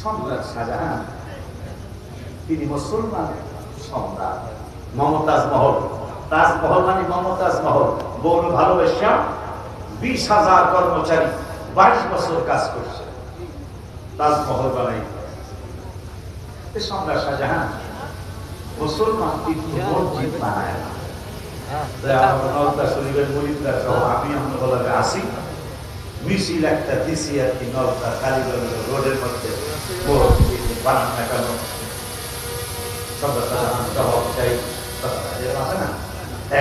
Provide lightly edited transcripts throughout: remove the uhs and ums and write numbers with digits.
সম্রাট শাহজাহান তিনি মুসলমান সম্রাট। মমতাজ মহল, তাজমহল মানে মমতাজ মহল, বউর ভালোবাসা 20,000 কর্মচারী 22 বছর কাজ করছে তাজমহল বানাই। সম্রাট শাহজাহান মুসলমান মসজিদ বানায় না। নলতা শরীফের মরিদরা সহ আমি আমরা আসি, মিছিল একটা দিছি আর কি, নলতা কালীগঞ্জ রোডের মধ্যে বানান না কেন সম্রাট শাহজাহান জবাব চাই আছে না,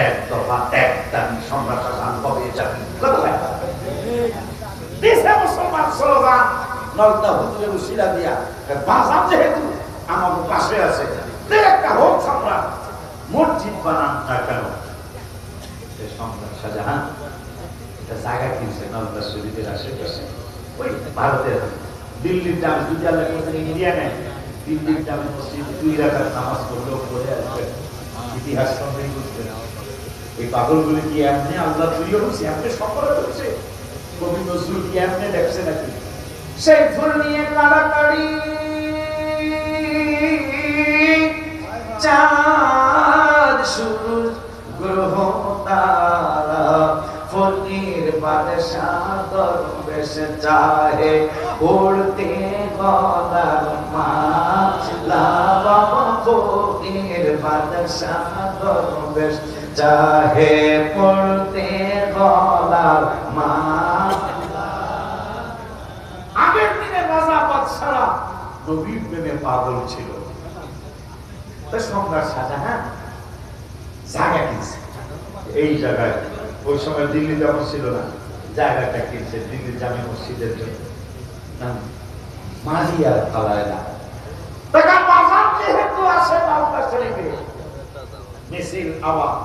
এক দফা এক দাবি সম্রাট শাহজাহান কবে যাবি মুসলমান স্লোগান নলতা হুজুরের উসিলা দিয়া বাজার যেহেতু আমার পাশে আছে একটা হোক সম্রাট মসজিদ বানান না কেন। সম্রাট শাহজাহান একটা জায়গা কিনছে নলতা শরীফের আশেপাশে, ওই ভারতের দিল্লির জামে ইন্ডিয়া নেয়, দিল্লির জামে মসজিদ 2 রাকাত নামাজ পড়লেও পড়ে আসবে। ইতিহাস সন্দেহ করতে এই পাগলগুলি কি এমনি আল্লাহ তৈরি হচ্ছে, এমনি সকলে হচ্ছে, কবি নজরুল কি এমনি দেখছে নাকি? সেই ফুল নিয়ে কাড়াকাড়ি চাঁদ সূরজ গ্রহ তারা ফকির বাদশাহ দরবেশ চাহে উড়তে গলার মাছ লাবা ফকির বাদশাহ দরবেশ চাহে পড়তে গলার মাছ। আগের দিনে রাজা বাদশারা নবীর প্রেমে পাগল ছিল। সম্রাট শাহজাহান জায়গা কিনছে এই জায়গায়, ওই সময় দিল্লি যেমন ছিল না, জায়গাটা কিনছে দিল্লির জামে মসজিদের জন্য, মালিয়ার পালায় না টাকা বাজার যেহেতু আসে নলতা শরীফে মিছিল আওয়াজ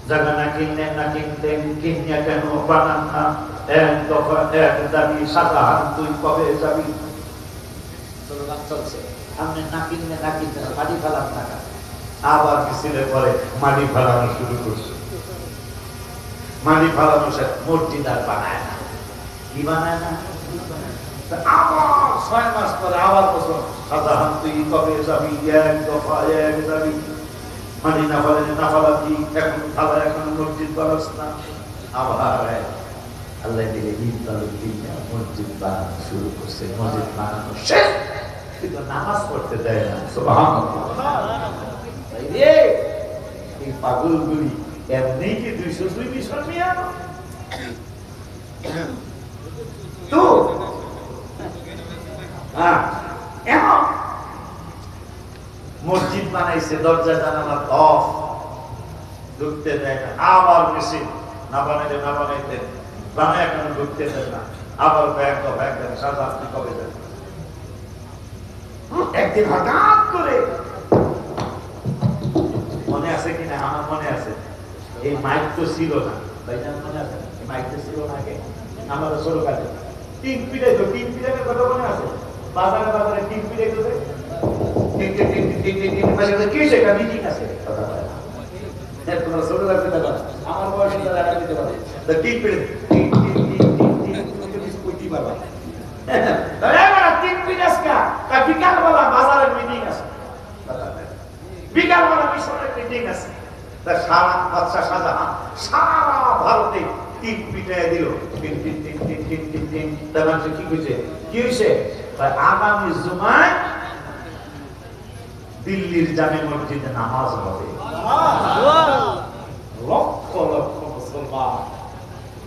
জায়গা না কিনলেন না কিনতেন কিনিয়া কেন বানান না, এক দফা এক দাবি শাহজাহান তুই কবে যাবি স্লোগান চলছে। আপনি না কিনলে না কিনতে মাটি ফেলান টাকা, আবার মিছিলের পরে মাটি ফেলানো শুরু করছে। মাটি ফেলানো সে মসজিদ আর বানায় না, কি বানায় না, আবার 6 মাস পরে আবার বছর শাহজাহান তুই কবে যাবি, এক দফা এক দাবি মাটি না ফেলে না ফেলাবি, এখন ফালা এখন মসজিদ বানাস না। আবার আল্লাহ দিলে মসজিদ বানানো শুরু করছে, মসজিদ বানানো শেষ কিন্তু নামাজ পড়তে দেয় না। এই পাগলগুলি এমনি কি 202 মিশন নিয়ে আনো তো এমন মসজিদ বানাইছে, দরজা জানালা অফ, ঢুকতে দেয় না। আবার মিছিল না বানাইলে না বানাইতে বানায় এখন ঢুকতে দেয় না। আবার ব্যাগ ব্যাগ শাহজাহান কবে যাবে। একদিন হঠাৎ করে মনে আছে কিনা, আমার মনে আছে, এই মাইক তো ছিল না, মনে আছে মাইক তো ছিল না আগে, আমাদের ছোট কাজে টিন পিড়াইতো, টিন পিড়াইতে কথা মনে আছে, বাজারে বাজারে টিন পিড়াইতো, কি সেটা মিটিং আছে কথা বলে না, তোমরা ছোট লাগবে দাদা আমার বয়সে তারা দিতে পারে টিন পিড়ে কইতে পারবা বিকালবেলা বাজারের মিটিং আছে, বিকালবেলা মিশনের মিটিং আছে। সারা বাদশাহ শাহজাহান সারা ভারতে টিন পিটায় দিল, কি হয়েছে কি হয়েছে, আগামী জুমায় দিল্লির জামে মসজিদে নামাজ হবে। লক্ষ লক্ষ মুসলমান,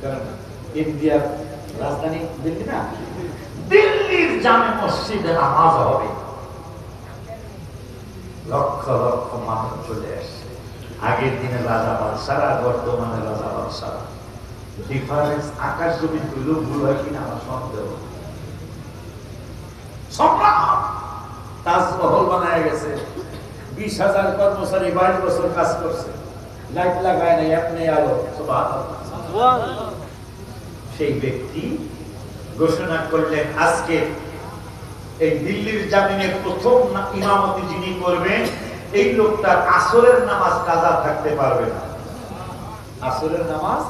কারণ ইন্ডিয়ার রাজধানী দিল্লি না, দিল্লির জামে মসজিদে নামাজ হবে। লক্ষ লক্ষ মানুষ চলে আসছে। আগের দিনে রাজা বাদশারা, বর্তমানে রাজা বাদশারা, ডিফারেন্স আকাশ জমি হইল, ভুল হয় কিনা আমার সন্দেহ। তাজমহল বানায় গেছে, 20,000 কর্মচারী 22 বছর কাজ করছে, লাইট লাগায় নাই, আপনি আলো সুবহানাল্লাহ। সেই ব্যক্তি ঘোষণা করলেন আজকে এই দিল্লির জামিনের প্রথম ইমামতি যিনি করবেন, এই লোকটার আসরের নামাজ কাজা থাকতে পারবে না। আসরের নামাজ,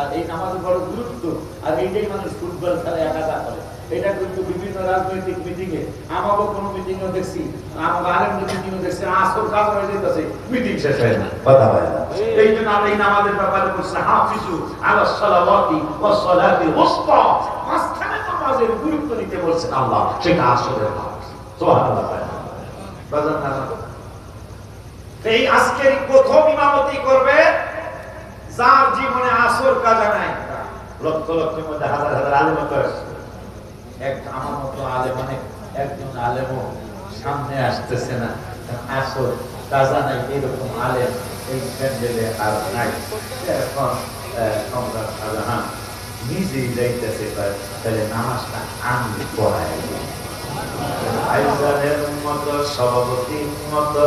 আর এই নামাজের বড় গুরুত্ব, আর এইটাই মানুষ ফুটবল খেলায় কাজা করে। এটা কিন্তু বিভিন্ন রাজনৈতিক মিটিংয়ে, আমাকে কোনো মিটিংও দেখছি, আমাকে আলেমদের মিটিংও দেখছি, আসর কাজ হয়ে যেতেছে, মিটিং শেষ হয় না, কথা হয় না। এই জন্য আমরা এই নামাজের ব্যাপারে বলছি হাফিজু আলাস সালাওয়াতি ওয়াস সালাতিল উসতা, মাঝখানে নামাজের গুরুত্ব দিতে বলছেন আল্লাহ, সেটা আসরের নামাজ। সুবহানাল্লাহ। বাজার নামাজ এই আজকের প্রথম ইমামতি করবে যার জীবনে আসর কাজা নাই। লক্ষ লক্ষের মধ্যে হাজার হাজার আলেম আছে, এক আমার মতো আলেম, অনেক একজন আলেমও সামনে আসতেছে না, আসর কাজা নাই, এরকম আলেম এই প্যান্ডেলে আর নাই। এখন সম্রাট শাহজাহান নিজেই যাইতেছে, তাহলে নামাজটা আমি পড়াই, ভাইজানের মতো, সভাপতির মতো,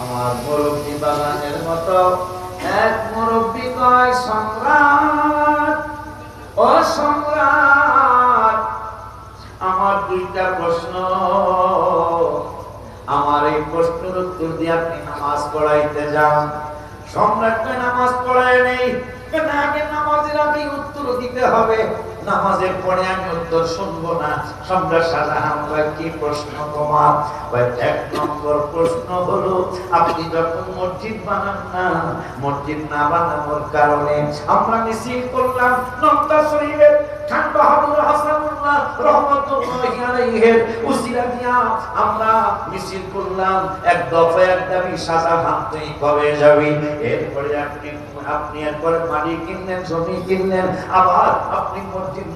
আমার মুরব্বী বাগানের মতো এক মুরব্বী কয়, সম্রাট ও সম্রাট, আমার দুইটা প্রশ্ন, আমার এই প্রশ্নের উত্তর দিয়ে আপনি নামাজ পড়াইতে যান। সম্রাটকে নামাজ পড়ায় নেই, আগে নামাজের আগে উত্তর দিতে হবে, নামাজের পরে আমি উত্তর শুনবো না। সম্রাট শাহজাহান কয়, কি প্রশ্ন তোমার? এক নম্বর প্রশ্ন হলো, আপনি যখন মসজিদ বানান না, মসজিদ না বানানোর কারণে আমরা মিছিল করলাম নকটা শরীফের খান বাহাদুর হাসানুল্লাহ রহমাতুল্লাহি আলাইহির উসিলা দিয়া আমরা মিছিল করলাম, এক দফা এক দাবি, শাহজাহান তুই কবে যাবি? এরপরে আপনি এরপরে মাটি কিনলেন, জমি কিনলেন, আবার আপনি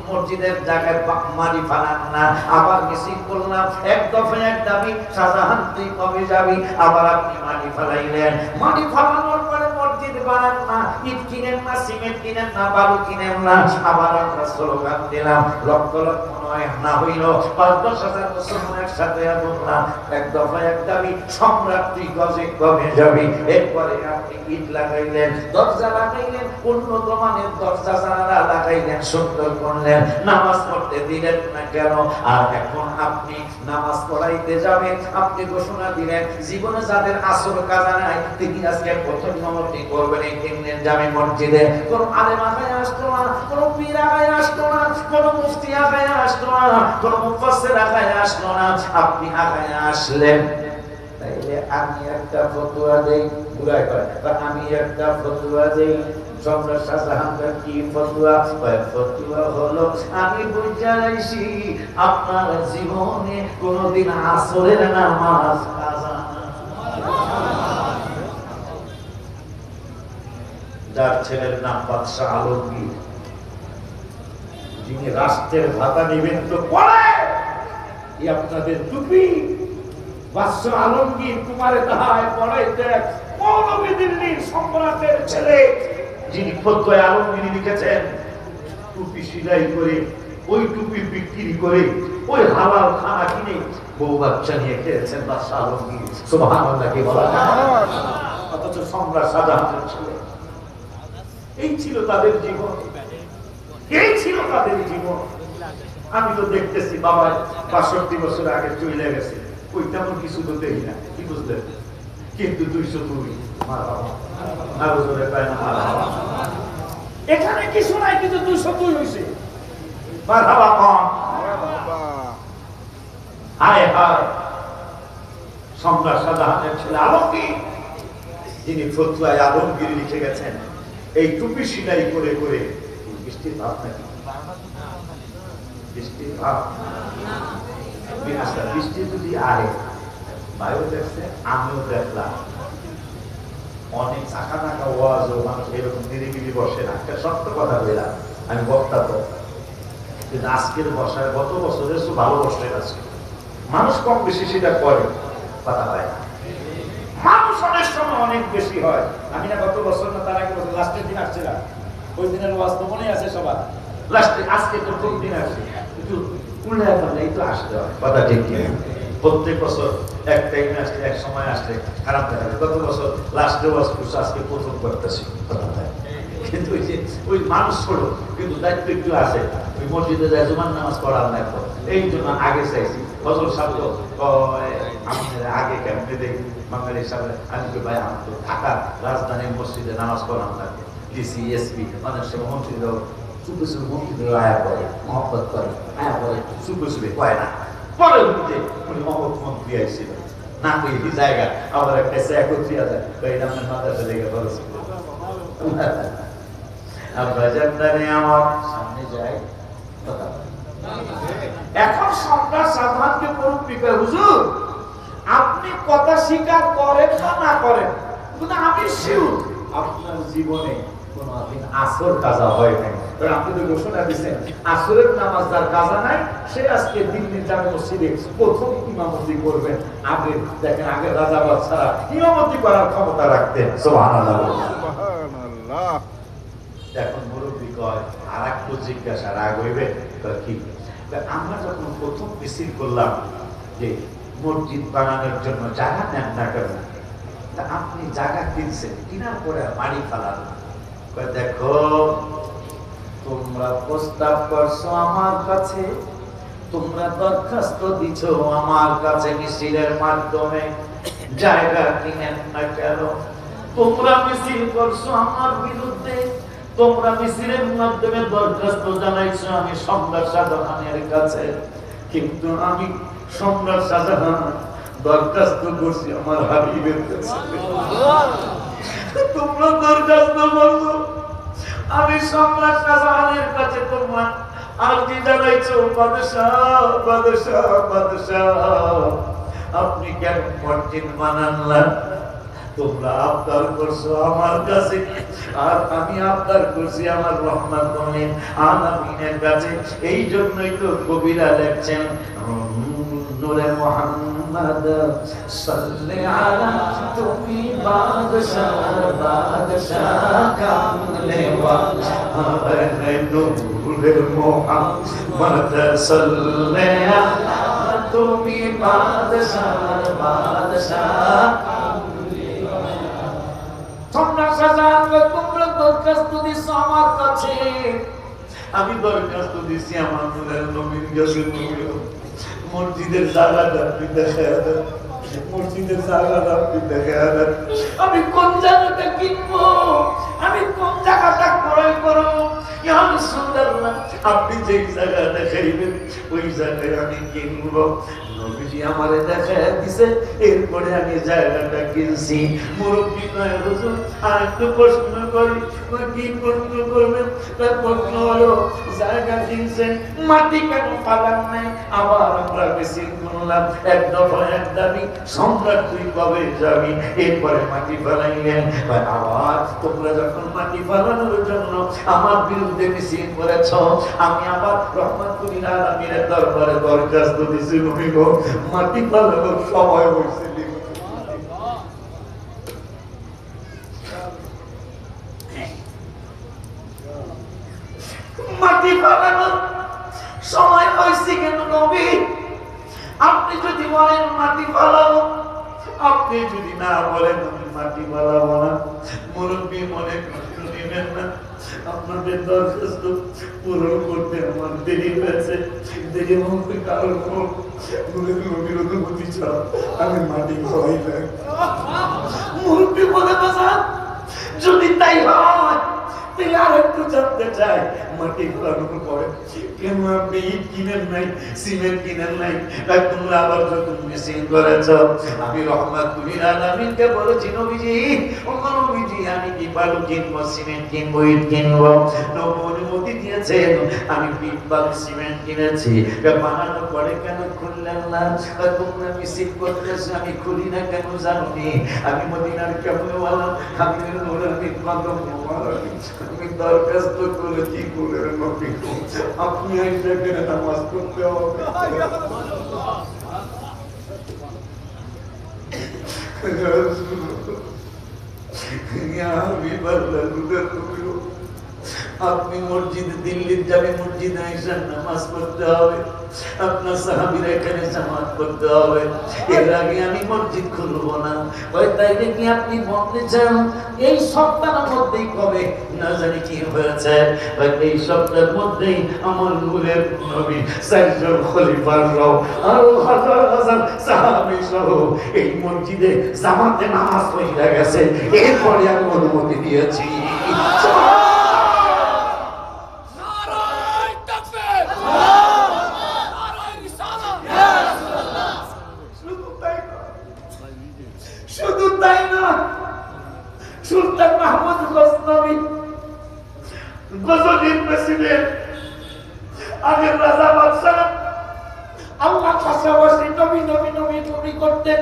মসজিদের জায়গায় মাটি ফালান না, আবার মিছিল করলাম, এক দফা এক দাবি, শাহজাহান তুই কবে যাবি? আবার আপনি মাটি ফালাইলেন, মাটি ফালানোর পরে মসজিদ বানান না, ইট কিনেন না, সিমেন্ট কিনেন না, বালু কিনেন না, আবার আমরা স্লোগান দিলাম, লক্ষ লক্ষ নয় না হইল ৫-১০ হাজার মুসলমান একসাথে বললাম, এক দফা এক দাবি, সম্রাট তুই গজে কবে যাবি? এরপরে আপনি ইট লাগাইলেন, দরজা লাগাইলেন, উন্নত মানের দরজা জানালা লাগাইলেন, সুন্দর করলেন, নামাজ পড়তে দিলেন না কেন? আর এখন আপনি নামাজ পড়াইতে যাবেন, আপনি ঘোষণা দিলেন জীবনে যাদের আসর কাজা নাই তিনি আজকে প্রথম ইমামতি করবেন এই ৩ দিন জামে মসজিদে। কোন আলেম আগায় আসতো না, কোন পীর আগায় আসতো না, কোন মুফতি আগায় আসতো না, কোন মুফাসসির আগায় আসতো না, আপনি আগায় আসলেন। তাইলে আমি একটা ফতোয়া দেই, বুঝাই করে, আমি একটা ফতোয়া দেই। সম্রাট শাহজাহান কি ফতোয়া? ফতোয়া হলো, আমি বুঝা যাইছি আপনার জীবনে কোনদিন আসরের নামাজ কাজা না। যার ছেলের নাম বাদশাহ আলমগীর, যিনি রাষ্ট্রের ভাতা নিবেন তো পড়ে আপনাদের টুপি, বাদশাহ আলমগীর কুমারে তাহায় পড়াইতে মৌলভী দিল্লির সম্রাটের ছেলে, যিনি ফতোয়া আলমগীর লিখেছেন, টুপি সিলাই করে, ওই টুপি বিক্রি করে, ওই হালাল খানা কিনে বউ বাচ্চা নিয়ে খেয়েছেন বাদশাহ আলমগীর। সুবহানাল্লাহ কি বলা যায়? অথচ সম্রাট শাহজাহানের ছেলে। এই ছিল তাদের জীবন, এই ছিল তাদের জীবন। আমি তো দেখতেছি বাবা ৬৫ বছর আগে চলে গেছে, ওই তেমন কিছু তো দেখি না, কি বুঝলেন? কিন্তু ২০২ আরো জোরে পায় না, এখানে কিছু নাই, কিন্তু ২০২ হয়েছে। মারহাবা কম, হায় হায়। সম্রাট শাহজাহানের ছেলে আলমগীর, যিনি ফতোয়ায়ে আলমগীর লিখে গেছেন, এই টুপি সিলাই করে করে, বৃষ্টির ভাব নাকি? বৃষ্টির ভাব, বৃষ্টি যদি আরে বায়ু দেখছে, আমিও দেখলাম, অনেক চাকা নাকা ওয়াজ ও মানুষ এরকম নিরিবিলি বসে না। একটা সত্য কথা বললাম, আমি বক্তা তো, কিন্তু আজকের বসায় গত বছরের তো ভালো বসে আছে, মানুষ কম বেশি সেটা করে, কথা হয় না, মানুষ অনেক সময় অনেক বেশি হয়। আমি না গত বছর না তার আগে বছর লাস্টের দিন আসছিলাম, ওই দিনের ওয়াজ তো মনে আছে সবার, লাস্টে আজকে তো কোন দিন আসছে, কিন্তু উল্লেখ করলে এই তো আসতে হয়, কথা ঠিক কি? প্রত্যেক বছর এক টাইমে আসলে, এক সময় আসলে খারাপ দেখা যায়। গত বছর লাস্টে ওয়াজ করছে, আজকে প্রথম করতেছি, কথা হয়। কিন্তু ওই যে ওই মানুষ ছোট, কিন্তু দায়িত্ব একটু আছে, ওই মসজিদে যায় জুমার নামাজ পড়ার না, এই জন্য আগে চাইছি। ফজল সাহেব আমাদের আগে কেমনে দেখি বাঙালি সাহেব, আমি তো ভাই আমার তো ঢাকা রাজধানীর মসজিদে নামাজ পড়ানো লাগে, ডিসি এসপি অনেক সময় মসজিদে চুপে চুপে মসজিদে আয়া করে মহব্বত করে আয়া করে চুপে চুপে কয় না পরে উঠে উনি মহব্বত মন্ত্রী আসছিল না কই এই জায়গা আবার একটা একত্রিশ হাজার এই নামের মাথাটা লেগে পড়েছিল বাজারদারে আমার সামনে যায় এখন সরকার সাধারণকে পরিপ্রেক্ষিতে হুজুর আপনি কথা স্বীকার করেন বা না করেন কিন্তু আমি শিওর আপনার জীবনে কোনদিন আসর কাজা হয় নাই। কারণ আপনি তো ঘোষণা দিচ্ছেন আসরের নামাজ যার কাজা নাই সে আজকে দিল্লির জামে মসজিদে প্রথম ইমামতি করবেন। আগে দেখেন আগে রাজা বাদশারা ইমামতি করার ক্ষমতা রাখতেন। সুবহানাল্লাহ সুবহানাল্লাহ। এখন মুরব্বী কয় আর একটু জিজ্ঞাসা রাগ হইবে কি আমরা যখন প্রথম মিছিল করলাম যে মসজিদ বানানোর জন্য জায়গা নেন না কেন তা আপনি জায়গা কিনছেন কিনার পরে বাড়ি ফেলান দেখো তোমরা প্রস্তাব করছো আমার কাছে তোমরা দরখাস্ত দিছো আমার কাছে মিছিলের মাধ্যমে জায়গা কিনেন না কেন তোমরা মিছিল করছো আমার বিরুদ্ধে তোমরা মিছিলের মাধ্যমে দরখাস্ত জানাইছো আমি সম্রাট শাহজাহানের কাছে কিন্তু আমি সম্রাট শাহজাহান দরখাস্ত করছি আমার হাবিবের কাছে তোমরা দরখাস্ত করছো আমি সম্রাট শাহজাহানের কাছে তোমরা আরজি জানাইছো বাদশাহ বাদশাহ বাদশাহ আপনি কেন মসজিদ বানান না তোমরা আবদার করছো আমার কাছে আর আমি আবদার করছি আমার রহমাতুল আলামিনের কাছে এই জন্যই তো কবিরা লেখছেন নূরে মুহাম্মদ সাল্লি আলা তুমি বাদশাহ বাদশাহ কামলে ওয়ালা নূরে মুহাম্মদ সাল্লি আলা তুমি বাদশাহ বাদশাহ সম্রাট শাহজাহান তোমরা দরখাস্ত দিছো আমার কাছে আমি দরখাস্ত দিছি আমার নূরের নবীর কাছে মসজিদের জায়গাটা আপনি দেখায় দেন মসজিদের জায়গাটা আপনি দেখায় দেন আমি কোন জায়গাটা কিনবো আমি কোন জায়গাটা ক্রয় করবো ইয়া রাসূলুল্লাহ আপনি যে জায়গা দেখাইবেন ওই জায়গায় আমি কিনবো নবীজি আমারে দেখায় দিছে এরপরে আমি জায়গাটা কিনছি মুরব্বি কয় হুজুর আর একটু প্রশ্ন করি কি প্রশ্ন করবেন তার প্রশ্ন হলো জায়গা কিনছেন মাটি কেন পালান নাই আবার আমরা বেশি করলাম এক দফা এক দাবি সম্রাট তুই কবে যাবি এরপরে মাটি ফালাইলেন আবার তোমরা যখন মাটি ফালানোর জন্য আমার বিরুদ্ধে মিছিল করেছ আমি আবার রহমাতুল আলামিনের দরবারে দরখাস্ত দিছি নবী গো মাটি ফালানোর সময় হয়েছে মাটি ফালানোর সময় হয়েছে কেন নবী আপনি যদি বলেন মাটি ফালাবো আপনি যদি না বলেন আমি মাটি ফালাবো না মুরব্বী মনে কষ্ট নেবেন না আপনাদের দরখাস্ত পূরণ করতে আমার দেরি হয়েছে দেরি হতে কারণ নবীর অনুমতি ছাড়া আমি মাটি খাওয়াই না মুরব্বী বলে বাজার যদি তাই হয় আর একটু জানতে চাই মাটি ফেলানোর পরে কেন আপনি ইট কিনেন নাই সিমেন্ট কিনেন নাই তাই তোমরা আবার যখন মিছিল করেছ আমি রহমাতুল আলামিনকে বলেছি নবীজি ও নবীজি আমি কি বালু কিনবো সিমেন্ট কিনবো ইট কিনবো নবী অনুমতি দিয়েছেন আমি ইট বালু সিমেন্ট কিনেছি বানানোর পরে কেন খুললেন না তোমরা মিছিল করতেছ আমি খুলি না কেন জানি আমি মদিনার কেমন বললাম আমি নূরের কদম আমি দরখাস্ত করেছি করে নবী আপনি আইসা নামাজ পড়তে হবে আপনি মসজিদে দিল্লির জামে মসজিদে আইসা নামাজ পড়তে হবে আপনার সাহাবীরা এখানে জামাত করতে হবে এর আগে আমি মসজিদ খুলবো না তাই কি আপনি বলতে চান এই সপ্তাহের মধ্যেই কবে না জানি কি হয়েছে এই সপ্তাহের মধ্যেই আমার নূরের নবী চারজন খলিফার সহ আরো হাজার হাজার সাহাবী সহ এই মসজিদে জামাতে নামাজ পড়ে গেছে এরপরে আমি অনুমতি দিয়েছি সুলতান মাহমুদ গজনবী, গজনীর প্রেসিডেন্ট, আগের রাজা বাদশাহ আল্লাহ পাশাপাশি নবী নবী নবী নবী করতেন।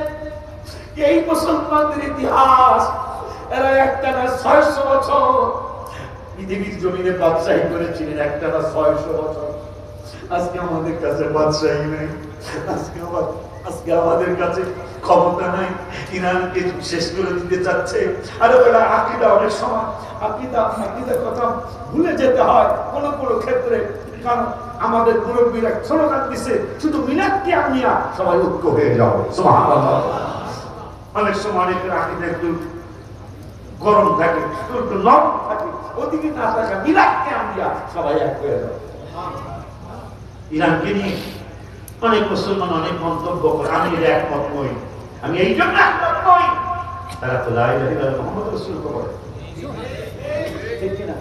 এই মুসলমানদের ইতিহাস, এরা একটানা 600 বছর পৃথিবীর জমিনে বাদশাহী করেছিলেন, একটানা 600 বছর। আজকে আমাদের কাছে বাদশাহী নেই, আজকে আমাদের কাছে ক্ষমতা নাই, ইরানকে শেষ করে দিতে চাচ্ছে। আরে ওরা আকীদা, অনেক সময় আকীদার কথা ভুলে যেতে হয় কোন কোন ক্ষেত্রে, কারণ আমাদের মুরব্বীরা স্লোগান দিছে শুধু মিলাদকে আনিয়া সবাই ঐক্য হয়ে যাও, সুবহানাল্লাহ। অনেক সময় অনেকের আকীদা একটু গরম থাকে, একটু নরম থাকে, ওদিকে না থাকা মিলাদকে আনিয়া সবাই এক হয়ে যাও। ইরানকে নিয়ে অনেক মুসলমান অনেক মন্তব্য করে, আমি এর একমত নই। আমি এই জন্য একমত নই, তারা তো লা ইলাহা ইল্লাল্লাহ মুহাম্মাদুর রাসূলুল্লাহ বলে, ঠিক কিনা?